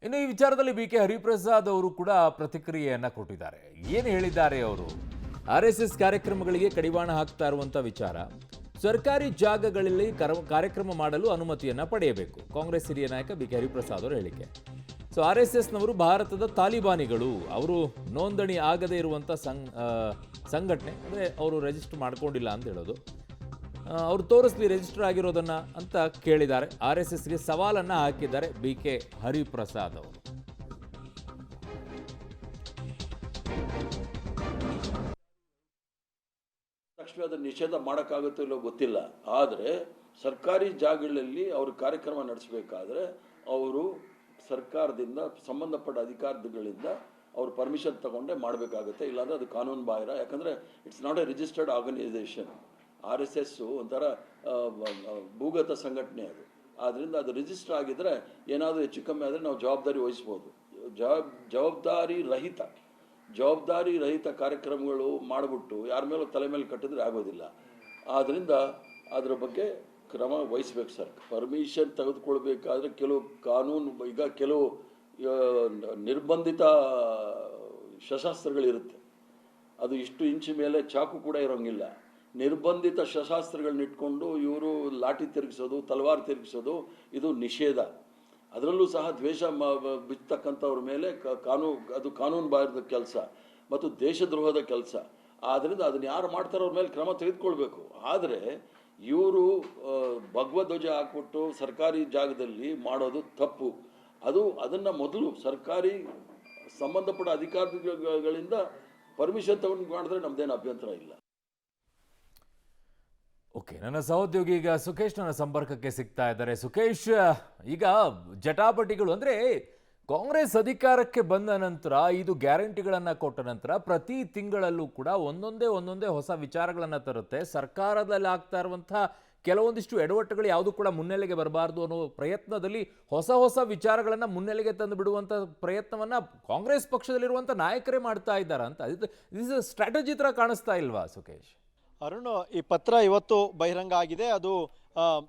ಇನ್ನು ಈ ವಿಚಾರದಲ್ಲಿ ಬಿ ಕೆ ಹರಿಪ್ರಸಾದ್ ಅವರು ಕೂಡ ಪ್ರತಿಕ್ರಿಯೆಯನ್ನ ಕೊಟ್ಟಿದ್ದಾರೆ. ಏನು ಹೇಳಿದ್ದಾರೆ ಅವರು? RSS ಕಾರ್ಯಕ್ರಮಗಳಿಗೆ ಕಡಿವಾಣ ಹಾಕ್ತಾ ಇರುವಂತ ವಿಚಾರ, ಸರ್ಕಾರಿ ಜಾಗಗಳಲ್ಲಿ ಕಾರ್ಯಕ್ರಮ ಮಾಡಲು ಅನುಮತಿಯನ್ನ ಪಡೆಯಬೇಕು. ಕಾಂಗ್ರೆಸ್ ಹಿರಿಯ ನಾಯಕ ಬಿ ಕೆ ಹರಿಪ್ರಸಾದ್ ಅವರ ಹೇಳಿಕೆ. ಸೊ RSSನವರು ಭಾರತದ ತಾಲಿಬಾನಿಗಳು, ಅವರು ನೋಂದಣಿ ಆಗದೇ ಇರುವಂಥ ಸಂಘಟನೆ, ಅಂದರೆ ಅವರು ರಿಜಿಸ್ಟರ್ ಮಾಡ್ಕೊಂಡಿಲ್ಲ ಅಂತ ಹೇಳೋದು. ಅವರು ತೋರಿಸ್ಲಿ ರಿಜಿಸ್ಟರ್ ಆಗಿರೋದನ್ನ ಅಂತ ಕೇಳಿದ್ದಾರೆ. RSSಗೆ ಸವಾಲನ್ನ ಹಾಕಿದ್ದಾರೆ ಬಿ ಕೆ ಹರಿಪ್ರಸಾದ್ ಅವರು. ತಕ್ಷಣ ಅದನ್ನು ನಿಷೇಧ ಮಾಡೋಕ್ಕಾಗುತ್ತೋ ಇಲ್ಲೋ ಗೊತ್ತಿಲ್ಲ. ಆದರೆ ಸರ್ಕಾರಿ ಜಾಗಗಳಲ್ಲಿ ಅವರು ಕಾರ್ಯಕ್ರಮ ನಡೆಸಬೇಕಾದ್ರೆ ಅವರು ಸರ್ಕಾರದಿಂದ ಸಂಬಂಧಪಟ್ಟ ಅಧಿಕಾರಿಗಳಿಂದ ಅವರು ಪರ್ಮಿಷನ್ ತಗೊಂಡೇ ಮಾಡಬೇಕಾಗುತ್ತೆ. ಇಲ್ಲಾಂದರೆ ಅದು ಕಾನೂನು ಬಾಹಿರ. ಯಾಕಂದರೆ it's not a registered organisation. RSS ಒಂಥರ ಭೂಗತ ಸಂಘಟನೆ ಅದು. ಆದ್ದರಿಂದ ಅದು ರಿಜಿಸ್ಟರ್ ಆಗಿದ್ದರೆ ಏನಾದರೂ ಹೆಚ್ಚು ಕಮ್ಮಿ ಆದರೆ ನಾವು ಜವಾಬ್ದಾರಿ ವಹಿಸ್ಬೋದು. ಜವಾಬ್ದಾರಿ ರಹಿತ ಕಾರ್ಯಕ್ರಮಗಳು ಮಾಡಿಬಿಟ್ಟು ಯಾರ ಮೇಲೂ ತಲೆ ಮೇಲೆ ಕಟ್ಟಿದ್ರೆ ಆಗೋದಿಲ್ಲ. ಆದ್ದರಿಂದ ಅದರ ಬಗ್ಗೆ ಕ್ರಮ ವಹಿಸ್ಬೇಕು ಸರ್. ಪರ್ಮಿಷನ್ ತೆಗೆದುಕೊಳ್ಬೇಕಾದ್ರೆ ಕೆಲವು ಕಾನೂನು, ಈಗ ಕೆಲವು ನಿರ್ಬಂಧಿತ ಶಸ್ತ್ರಾಸ್ತ್ರಗಳಿರುತ್ತೆ. ಅದು ಇಷ್ಟು ಇಂಚು ಮೇಲೆ ಚಾಕು ಕೂಡ ಇರೋಂಗಿಲ್ಲ. ನಿರ್ಬಂಧಿತ ಶಸ್ತ್ರಾಸ್ತ್ರಗಳನ್ನ ಇಟ್ಕೊಂಡು ಇವರು ಲಾಠಿ ತಿರುಗಿಸೋದು, ತಲವಾರು ತಿರುಗಿಸೋದು ಇದು ನಿಷೇಧ. ಅದರಲ್ಲೂ ಸಹ ದ್ವೇಷ ಬಿತ್ತಕ್ಕಂಥವ್ರ ಮೇಲೆ ಅದು ಕಾನೂನು ಬಾಹಿರದ ಕೆಲಸ ಮತ್ತು ದೇಶದ್ರೋಹದ ಕೆಲಸ. ಆದ್ದರಿಂದ ಅದನ್ನು ಯಾರು ಮಾಡ್ತಾರೋ ಅವ್ರ ಮೇಲೆ ಕ್ರಮ ತೆಗೆದುಕೊಳ್ಬೇಕು. ಆದರೆ ಇವರು ಭಗವಧ್ವಜ ಹಾಕ್ಬಿಟ್ಟು ಸರ್ಕಾರಿ ಜಾಗದಲ್ಲಿ ಮಾಡೋದು ತಪ್ಪು. ಅದನ್ನು ಮೊದಲು ಸರ್ಕಾರಿ ಸಂಬಂಧಪಟ್ಟ ಅಧಿಕಾರಿಗಳಿಂದ ಪರ್ಮಿಷನ್ ತಗೊಂಡು ಮಾಡಿದ್ರೆ ನಮ್ದೇನು ಅಭ್ಯಂತರ ಇಲ್ಲ. ಓಕೆ, ನನ್ನ ಸಹೋದ್ಯೋಗಿ ಈಗ ಸುಖೇಶ್ ನನ್ನ ಸಂಪರ್ಕಕ್ಕೆ ಸಿಗ್ತಾ ಇದ್ದಾರೆ. ಸುಖೇಶ್, ಈಗ ಜಟಾಪಟಿಗಳು ಅಂದರೆ ಕಾಂಗ್ರೆಸ್ ಅಧಿಕಾರಕ್ಕೆ ಬಂದ ನಂತರ 5 ಗ್ಯಾರಂಟಿಗಳನ್ನು ಕೊಟ್ಟ ನಂತರ ಪ್ರತಿ ತಿಂಗಳಲ್ಲೂ ಕೂಡ ಒಂದೊಂದೇ ಹೊಸ ವಿಚಾರಗಳನ್ನು ತರುತ್ತೆ. ಸರ್ಕಾರದಲ್ಲಿ ಆಗ್ತಾ ಇರುವಂತಹ ಕೆಲವೊಂದಿಷ್ಟು ಎಡವಟ್ಟುಗಳು ಯಾವುದು ಕೂಡ ಮುನ್ನೆಲೆಗೆ ಬರಬಾರ್ದು ಅನ್ನೋ ಪ್ರಯತ್ನದಲ್ಲಿ ಹೊಸ ವಿಚಾರಗಳನ್ನು ಮುನ್ನೆಲೆಗೆ ತಂದು ಬಿಡುವಂಥ ಪ್ರಯತ್ನವನ್ನು ಕಾಂಗ್ರೆಸ್ ಪಕ್ಷದಲ್ಲಿರುವಂಥ ನಾಯಕರೇ ಮಾಡ್ತಾ ಇದ್ದಾರೆ ಅಂತ ಇದು ಸ್ಟ್ರಾಟಜಿ ಥರ ಕಾಣಿಸ್ತಾ ಇಲ್ವಾ ಸುಖೇಶ್? ಅರುಣ್, ಈ ಪತ್ರ ಇವತ್ತು ಬಹಿರಂಗ ಆಗಿದೆ. ಅದು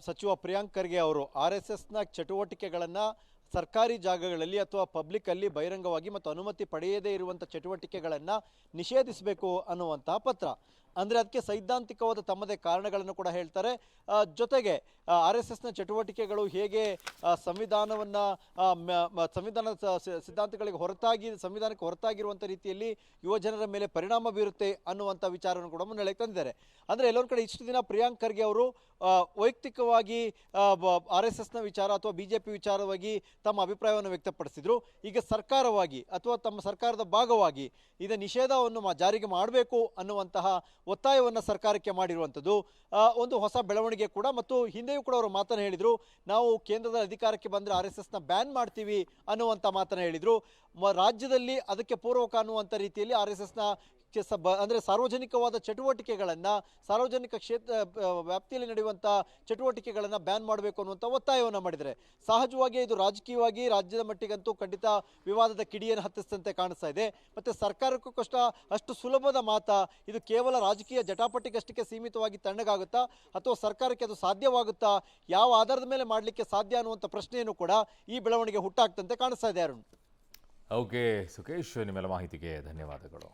ಸಚಿವ ಪ್ರಿಯಾಂಕ್ ಖರ್ಗೆ ಅವರು RSSನ ಚಟುವಟಿಕೆಗಳನ್ನು ಸರ್ಕಾರಿ ಜಾಗಗಳಲ್ಲಿ ಅಥವಾ ಪಬ್ಲಿಕ್ಕಲ್ಲಿ ಬಹಿರಂಗವಾಗಿ ಮತ್ತು ಅನುಮತಿ ಪಡೆಯದೇ ಇರುವಂಥ ಚಟುವಟಿಕೆಗಳನ್ನು ನಿಷೇಧಿಸಬೇಕು ಅನ್ನುವಂತಹ ಪತ್ರ. ಅಂದರೆ ಅದಕ್ಕೆ ಸೈದ್ಧಾಂತಿಕವಾದ ತಮ್ಮದೇ ಕಾರಣಗಳನ್ನು ಕೂಡ ಹೇಳ್ತಾರೆ. ಜೊತೆಗೆ RSSನ ಚಟುವಟಿಕೆಗಳು ಹೇಗೆ ಸಂವಿಧಾನದ ಸಿದ್ಧಾಂತಗಳಿಗೆ ಸಂವಿಧಾನಕ್ಕೆ ಹೊರತಾಗಿರುವಂಥ ರೀತಿಯಲ್ಲಿ ಯುವಜನರ ಮೇಲೆ ಪರಿಣಾಮ ಬೀರುತ್ತೆ ಅನ್ನುವಂಥ ವಿಚಾರವನ್ನು ಕೂಡ ಮುನ್ನೆಲೆಗೆ ತಂದಿದ್ದಾರೆ. ಅಂದರೆ ಎಲ್ಲೊಂದು ಕಡೆ ಇಷ್ಟು ದಿನ ಪ್ರಿಯಾಂಕ್ ಖರ್ಗೆ ಅವರು ವೈಯಕ್ತಿಕವಾಗಿ RSSನ ವಿಚಾರ ಅಥವಾ BJP ವಿಚಾರವಾಗಿ ತಮ್ಮ ಅಭಿಪ್ರಾಯವನ್ನು ವ್ಯಕ್ತಪಡಿಸಿದರು. ಈಗ ಸರ್ಕಾರವಾಗಿ ಅಥವಾ ತಮ್ಮ ಸರ್ಕಾರದ ಭಾಗವಾಗಿ ಇದರ ನಿಷೇಧವನ್ನು ಜಾರಿಗೆ ಮಾಡಬೇಕು ಅನ್ನುವಂತಹ ಒತ್ತಾಯವನ್ನು ಸರ್ಕಾರಕ್ಕೆ ಮಾಡಿರುವಂಥದ್ದು ಒಂದು ಹೊಸ ಬೆಳವಣಿಗೆ ಕೂಡ. ಮತ್ತು ಹಿಂದೆಯೂ ಕೂಡ ಅವರು ಮಾತನ್ನು ಹೇಳಿದರು, ನಾವು ಕೇಂದ್ರದ ಅಧಿಕಾರಕ್ಕೆ ಬಂದರೆ RSSನ ಬ್ಯಾನ್ ಮಾಡ್ತೀವಿ ಅನ್ನುವಂಥ ಮಾತನ್ನು ಹೇಳಿದರು. ರಾಜ್ಯದಲ್ಲಿ ಅದಕ್ಕೆ ಪೂರ್ವಕ ಅನ್ನುವಂಥ ರೀತಿಯಲ್ಲಿ RSSನ ಅಂದರೆ ಸಾರ್ವಜನಿಕವಾದ ಚಟುವಟಿಕೆಗಳನ್ನು, ಸಾರ್ವಜನಿಕ ವ್ಯಾಪ್ತಿಯಲ್ಲಿ ನಡೆಯುವಂಥ ಚಟುವಟಿಕೆಗಳನ್ನು ಬ್ಯಾನ್ ಮಾಡಬೇಕು ಅನ್ನುವಂಥ ಒತ್ತಾಯವನ್ನು ಮಾಡಿದ್ದಾರೆ. ಸಹಜವಾಗಿ ಇದು ರಾಜಕೀಯವಾಗಿ ರಾಜ್ಯದ ಮಟ್ಟಿಗಂತೂ ಖಂಡಿತ ವಿವಾದದ ಕಿಡಿಯನ್ನು ಹತ್ತಿಸಿದಂತೆ ಕಾಣಿಸ್ತಾ ಇದೆ. ಮತ್ತು ಸರ್ಕಾರಕ್ಕೂ ಅಷ್ಟು ಸುಲಭದ ಮಾತಾ ಇದು ಕೇವಲ ರಾಜಕೀಯ ಜಟಾಪಟಿಗಷ್ಟಕ್ಕೆ ಸೀಮಿತವಾಗಿ ತಣ್ಣಗಾಗುತ್ತಾ ಅಥವಾ ಸರ್ಕಾರಕ್ಕೆ ಅದು ಸಾಧ್ಯವಾಗುತ್ತಾ, ಯಾವ ಆಧಾರದ ಮೇಲೆ ಮಾಡಲಿಕ್ಕೆ ಸಾಧ್ಯ ಅನ್ನುವಂಥ ಪ್ರಶ್ನೆಯನ್ನು ಕೂಡ ಈ ಬೆಳವಣಿಗೆ ಹುಟ್ಟಾಗ್ತಂತೆ ಕಾಣಿಸ್ತಾ ಇದೆ. ಅರುಣ್. ಓಕೆ ಸುಖೇಶ್, ನಿಮ್ಮೆಲ್ಲ ಮಾಹಿತಿಗೆ ಧನ್ಯವಾದಗಳು.